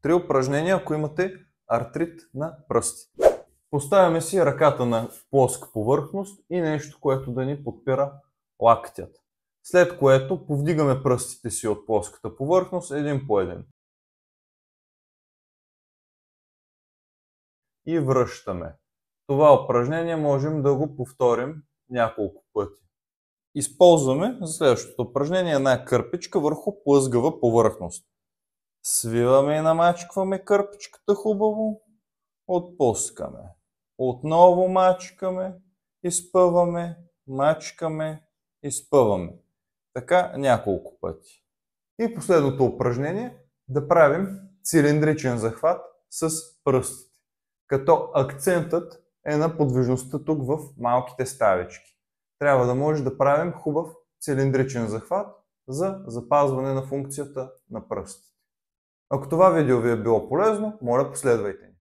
3 упражнения, ако имате артрит на пръстите. Поставяме си ръката на плоска повърхност и нещо, което да ни подпира лактят. След което повдигаме пръстите си от плоската повърхност един по един. И връщаме. Това упражнение можем да го повторим няколко пъти. Използваме за следващото упражнение една кърпичка върху плъзгава повърхност. Свиваме и намачкваме кърпичката хубаво, отпускаме. Отново мачкаме, изпъваме, мачкаме, изпъваме. Така няколко пъти. И последното упражнение да правим цилиндричен захват с пръстите, като акцентът е на подвижността тук в малките ставички. Трябва да може да правим хубав цилиндричен захват за запазване на функцията на пръстите. Ако това видео ви е било полезно, моля последвайте ни.